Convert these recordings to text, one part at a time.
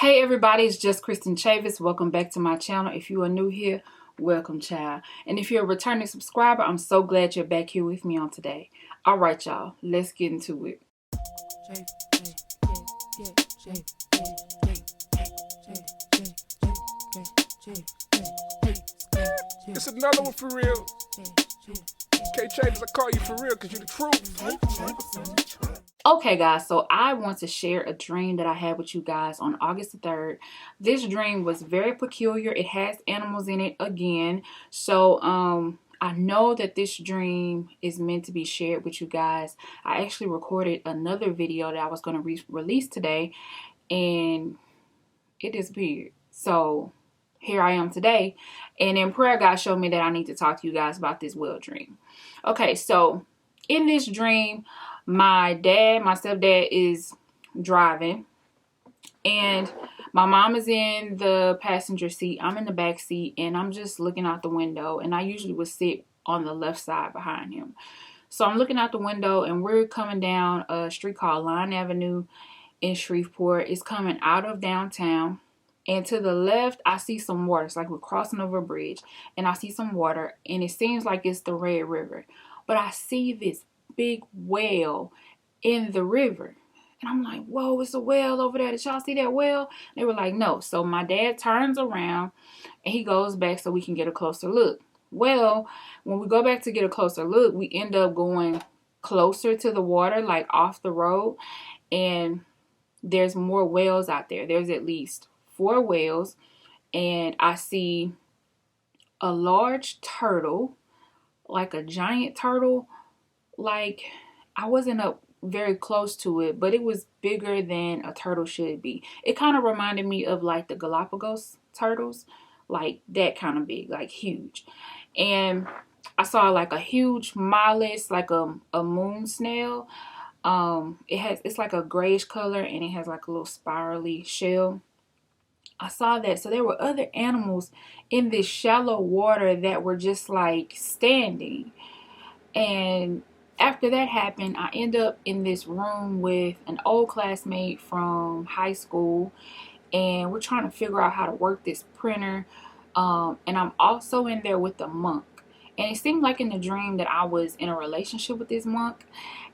Hey everybody, it's just Kristen Chavis. Welcome back to my channel. If you are new here, welcome, child. And if you're a returning subscriber, I'm so glad you're back here with me on today. All right, y'all, let's get into it. It's another one for real. K-Chavis, I call you for real because you the truth. Okay, guys, so I want to share a dream that I had with you guys on August the 3rd. This dream was very peculiar. It has animals in it again. So, I know that this dream is meant to be shared with you guys. I actually recorded another video that I was going to release today, and it disappeared. So here I am today, and in prayer, God showed me that I need to talk to you guys about this well dream. Okay, so in this dream, my stepdad is driving, and my mom is in the passenger seat. I'm in the back seat, and I'm just looking out the window, and I usually would sit on the left side behind him. So I'm looking out the window, and we're coming down a street called Line Avenue in Shreveport. It's coming out of downtown, and to the left I see some water. It's like we're crossing over a bridge, and I see some water, and it seems like it's the Red River, but I see this big whale in the river, and I'm like, whoa, it's a whale over there. Did y'all see that whale? They were like, no. So my dad turns around and he goes back so we can get a closer look. Well, when we go back to get a closer look, we end up going closer to the water, like off the road, and there's more whales out there. There's at least 4 whales, and I see a large turtle, like a giant turtle. Like, I wasn't up very close to it, but it was bigger than a turtle should be. It kind of reminded me of like the Galapagos turtles, like that kind of big, like huge. And I saw like a huge mollusk, like a moon snail. It's like a grayish color, and it has like a little spirally shell. I saw that. So there were other animals in this shallow water that were just like standing. And after that happened, I end up in this room with an old classmate from high school, and we're trying to figure out how to work this printer. And I'm also in there with the monk. And it seemed like in the dream that I was in a relationship with this monk.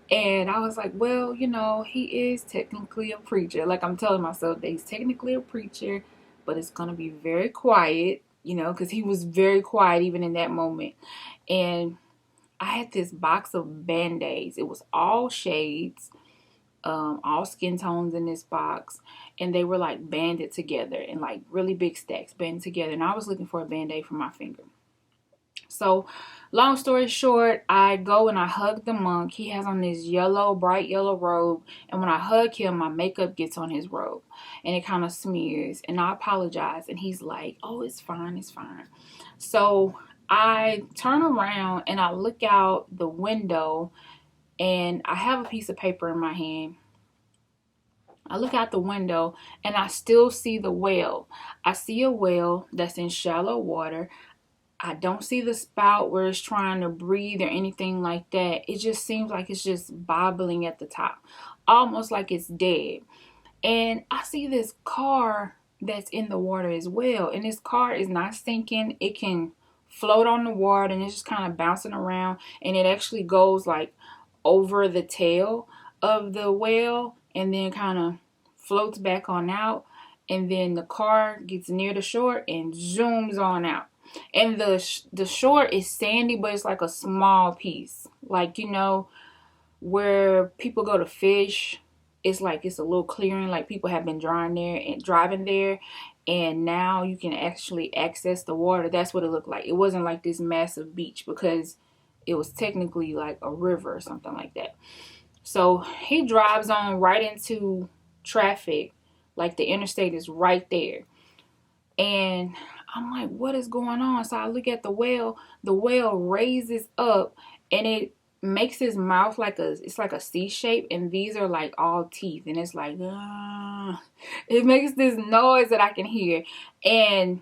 And I was like, well, you know, he is technically a preacher. Like, I'm telling myself that he's technically a preacher, but it's going to be very quiet, you know, because he was very quiet even in that moment. And I had this box of Band-Aids. It was all shades, all skin tones in this box. And they were like banded together in like really big stacks, banded together. And I was looking for a Band-Aid for my finger. So, long story short, I go and I hug the monk. He has on this bright yellow robe. And when I hug him, my makeup gets on his robe. And it kind of smears. And I apologize. And he's like, oh, it's fine, it's fine. So, I turn around and I look out the window. And I have a piece of paper in my hand. I look out the window and I still see the whale. I see a whale that's in shallow water. I don't see the spout where it's trying to breathe or anything like that. It just seems like it's just bobbling at the top, almost like it's dead. And I see this car that's in the water as well. And this car is not sinking. It can float on the water, and it's just kind of bouncing around. And it actually goes like over the tail of the whale and then kind of floats back on out. And then the car gets near the shore and zooms on out. And the shore is sandy, but it's like a small piece. Like, you know, where people go to fish, it's like it's a little clearing, like people have been driving there, and now you can actually access the water. That's what it looked like. It wasn't like this massive beach, because it was technically like a river or something like that. So he drives on right into traffic, like the interstate is right there. And I'm like, what is going on? So I look at the whale. The whale raises up, and it makes his mouth like it's like a C shape, and these are like all teeth, and it's like, it makes this noise that I can hear. And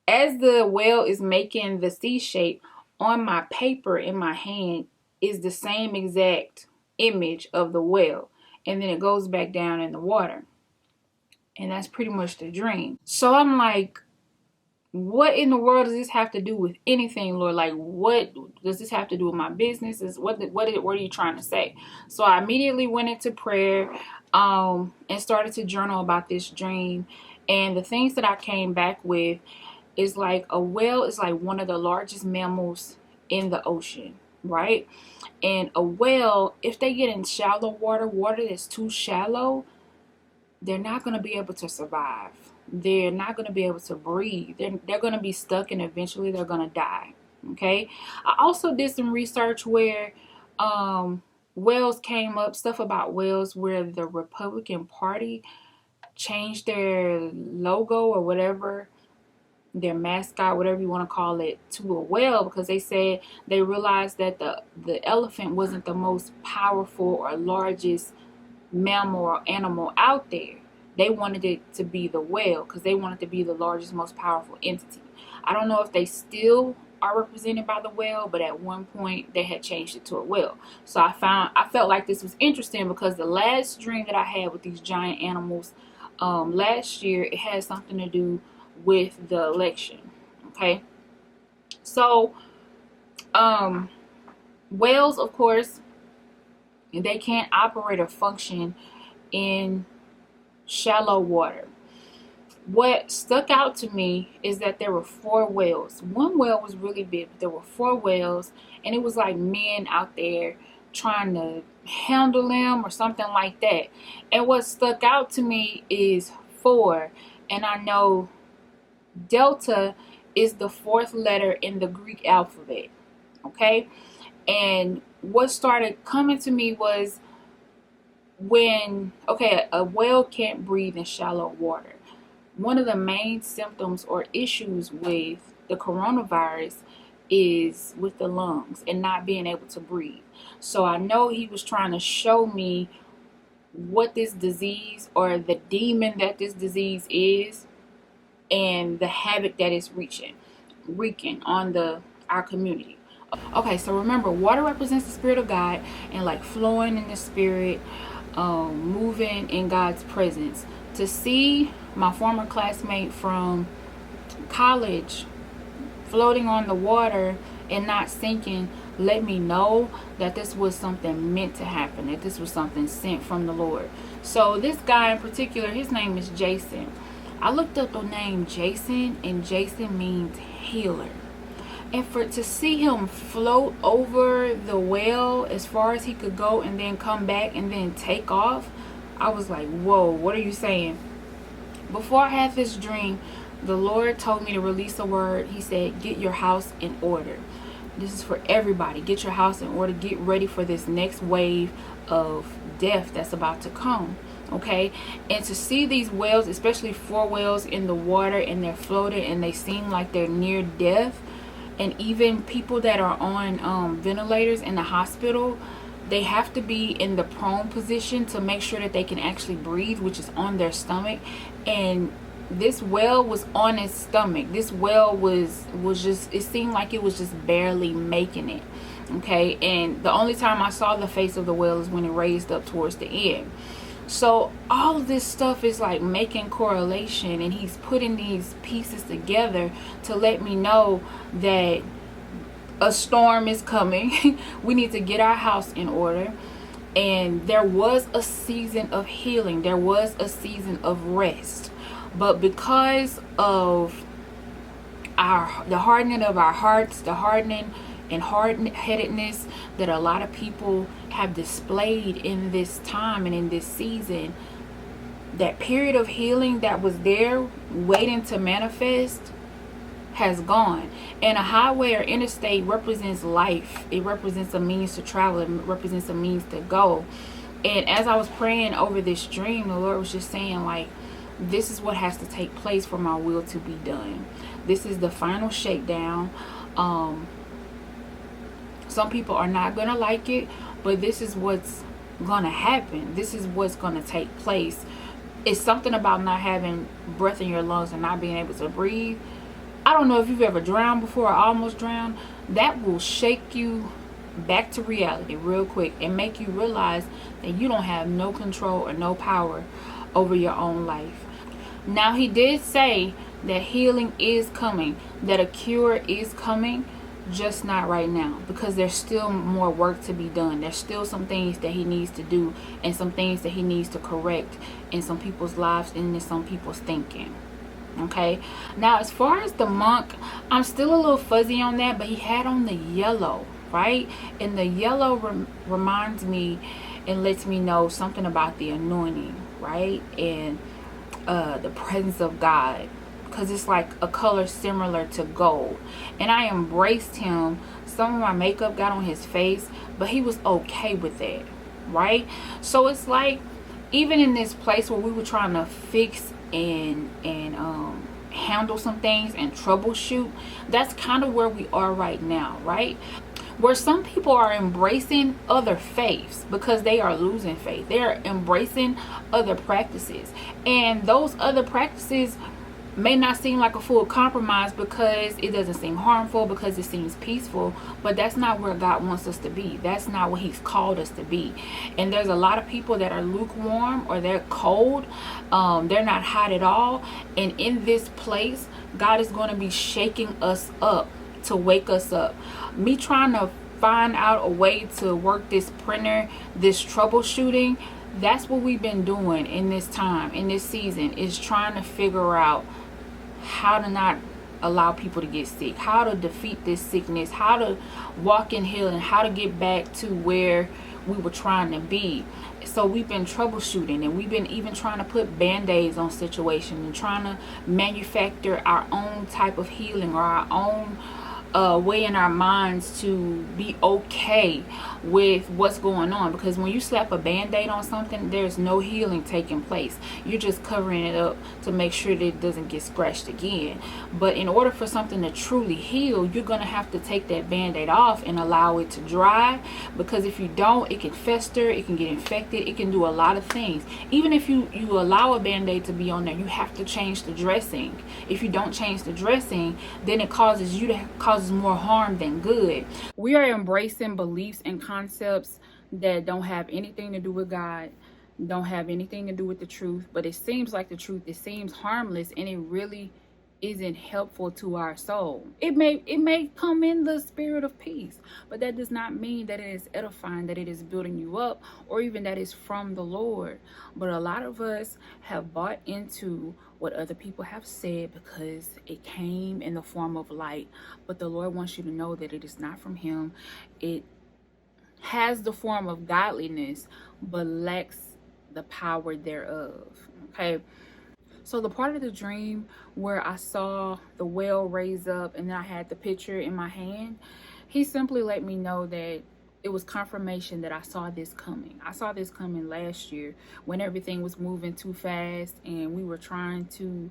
as the whale is making the C shape, on my paper in my hand is the same exact image of the whale, and then it goes back down in the water. And that's pretty much the dream. So I'm like, what in the world does this have to do with anything, Lord? Like, what does this have to do with my business? What are you trying to say? So I immediately went into prayer, and started to journal about this dream. And the things that I came back with is like, a whale is like one of the largest mammals in the ocean, right? And a whale, if they get in shallow water that's too shallow, they're not going to be able to survive. They're not going to be able to breathe. They're going to be stuck, and eventually they're going to die. Okay. I also did some research where whales came up, stuff about whales, where the Republican Party changed their logo or whatever, their mascot, whatever you want to call it, to a whale, because they said they realized that the elephant wasn't the most powerful or largest mammal or animal out there. They wanted it to be the whale because they wanted to be the largest, most powerful entity. I don't know if they still are represented by the whale, but at one point they had changed it to a whale. So I felt like this was interesting because the last dream that I had with these giant animals last year, it had something to do with the election. Okay, so whales, of course, they can't operate or function in shallow water. What stuck out to me is that there were 4 whales. One whale was really big, but there were 4 whales, and it was like men out there trying to handle them or something like that. And what stuck out to me is 4, and I know Delta is the 4th letter in the Greek alphabet. Okay, and what started coming to me was when, okay, a whale can't breathe in shallow water. One of the main symptoms or issues with the coronavirus is with the lungs and not being able to breathe. So I know he was trying to show me what this disease, or the demon that this disease is, and the havoc that it's wreaking on our community. Okay, so remember, water represents the Spirit of God, and like flowing in the Spirit, moving in God's presence. To see my former classmate from college floating on the water and not sinking let me know that this was something meant to happen, that this was something sent from the Lord. So this guy in particular, his name is Jason. I looked up the name Jason, and Jason means healer. And to see him float over the whale as far as he could go and then come back and then take off, I was like, whoa, what are you saying? Before I had this dream, the Lord told me to release a word. He said, get your house in order. This is for everybody. Get your house in order. Get ready for this next wave of death that's about to come. Okay, and to see these whales, especially 4 whales in the water, and they're floating and they seem like they're near death, and even people that are on ventilators in the hospital, they have to be in the prone position to make sure that they can actually breathe, which is on their stomach. And this whale was on its stomach. This whale was just, it seemed like it was just barely making it. Okay, and the only time I saw the face of the whale is when it raised up towards the end. So all of this stuff is like making correlation, and he's putting these pieces together to let me know that a storm is coming. We need to get our house in order. And there was a season of healing. There was a season of rest. But because of the hardening of our hearts, the hardening and hard-headedness that a lot of people have displayed in this time and in this season, that period of healing that was there waiting to manifest has gone. And a highway or interstate represents life. It represents a means to travel. It represents a means to go. And as I was praying over this dream, the Lord was just saying, like, this is what has to take place for my will to be done. This is the final shakedown. Some people are not going to like it, but this is what's going to happen. This is what's going to take place. It's something about not having breath in your lungs and not being able to breathe. I don't know if you've ever drowned before or almost drowned. That will shake you back to reality real quick and make you realize that you don't have no control or no power over your own life. Now, he did say that healing is coming, that a cure is coming, just not right now, because there's still more work to be done. There's still some things that he needs to do, and some things that he needs to correct in some people's lives and in some people's thinking. Okay, now as far as the monk, I'm still a little fuzzy on that, but he had on the yellow, right? And the yellow reminds me and lets me know something about the anointing, right? And the presence of God, because it's like a color similar to gold. And I embraced him. Some of my makeup got on his face, but he was okay with that, right? So it's like, even in this place where we were trying to fix and handle some things and troubleshoot, that's kind of where we are right now, right? Where some people are embracing other faiths because they are losing faith. They're embracing other practices, and those other practices may not seem like a full compromise because it doesn't seem harmful, because it seems peaceful, but that's not where God wants us to be. That's not what he's called us to be. And there's a lot of people that are lukewarm, or they're cold. They're not hot at all. And in this place, God is going to be shaking us up to wake us up. Me trying to find out a way to work this printer, this troubleshooting, that's what we've been doing in this time, in this season, is trying to figure out how to not allow people to get sick, how to defeat this sickness, how to walk in healing, how to get back to where we were trying to be. So we've been troubleshooting, and we've been even trying to put band-aids on situations and trying to manufacture our own type of healing, or our own way in our minds to be okay with what's going on. Because when you slap a band-aid on something, there's no healing taking place. You're just covering it up to make sure that it doesn't get scratched again. But in order for something to truly heal, you're going to have to take that band-aid off and allow it to dry, because if you don't, it can fester, it can get infected, it can do a lot of things. Even if you allow a band-aid to be on there, you have to change the dressing. If you don't change the dressing, then it causes more harm than good. We are embracing beliefs and concepts that don't have anything to do with God, don't have anything to do with the truth, but it seems like the truth. It seems harmless, and it really isn't helpful to our soul. It may come in the spirit of peace, but that does not mean that it is edifying, that it is building you up, or even that it's from the Lord. But a lot of us have bought into what other people have said because it came in the form of light. But the Lord wants you to know that it is not from him. It has the form of godliness, but lacks the power thereof. Okay. So the part of the dream where I saw the well raise up and then I had the picture in my hand, he simply let me know that it was confirmation that I saw this coming. I saw this coming last year when everything was moving too fast and we were trying to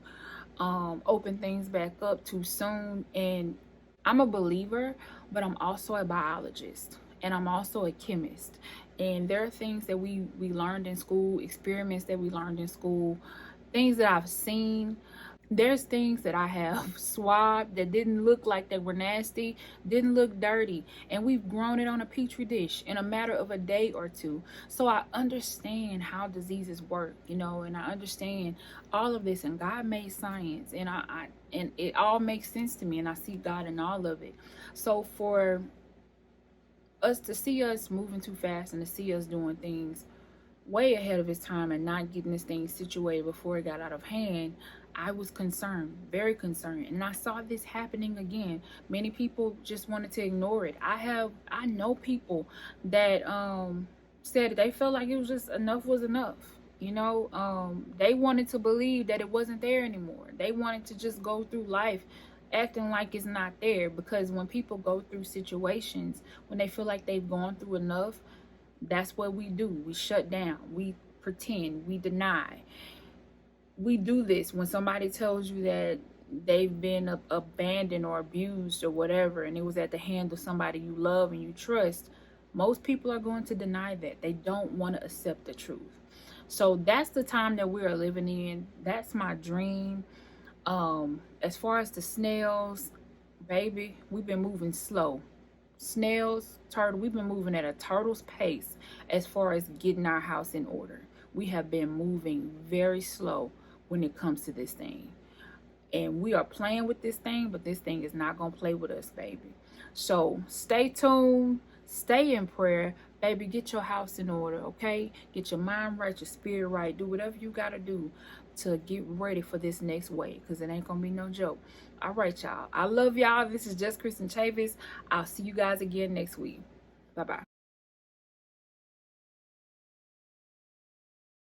open things back up too soon. And I'm a believer, but I'm also a biologist, and I'm also a chemist. And there are things that we learned in school, experiments that we learned in school, things that I've seen. There's things that I have swabbed that didn't look like they were nasty, didn't look dirty, and we've grown it on a petri dish in a matter of a day or two. So I understand how diseases work, and I understand all of this, and God made science, and and it all makes sense to me, and I see God in all of it. So for us to see us moving too fast and to see us doing things way ahead of his time and not getting this thing situated before it got out of hand, I was concerned, very concerned. And I saw this happening again. Many people just wanted to ignore it. I know people that said they felt like it was just enough was enough. They wanted to believe that it wasn't there anymore. They wanted to just go through life acting like it's not there, because when people go through situations, when they feel like they've gone through enough, that's what we do. We shut down, we pretend, we deny. We do this when somebody tells you that they've been abandoned or abused or whatever, and it was at the hand of somebody you love and you trust. Most people are going to deny that. They don't want to accept the truth. So that's the time that we are living in. That's my dream. As far as the snails, baby, we've been moving slow. Snails, turtle, we've been moving at a turtle's pace as far as getting our house in order. We have been moving very slow, when it comes to this thing. And we are playing with this thing, but this thing is not going to play with us, baby. So stay tuned, stay in prayer, baby. Get your house in order, okay? Get your mind right, your spirit right. Do whatever you got to do to get ready for this next wave, because it ain't going to be no joke. All right, y'all. I love y'all. This is Just Kristen Chavis. I'll see you guys again next week. Bye-bye.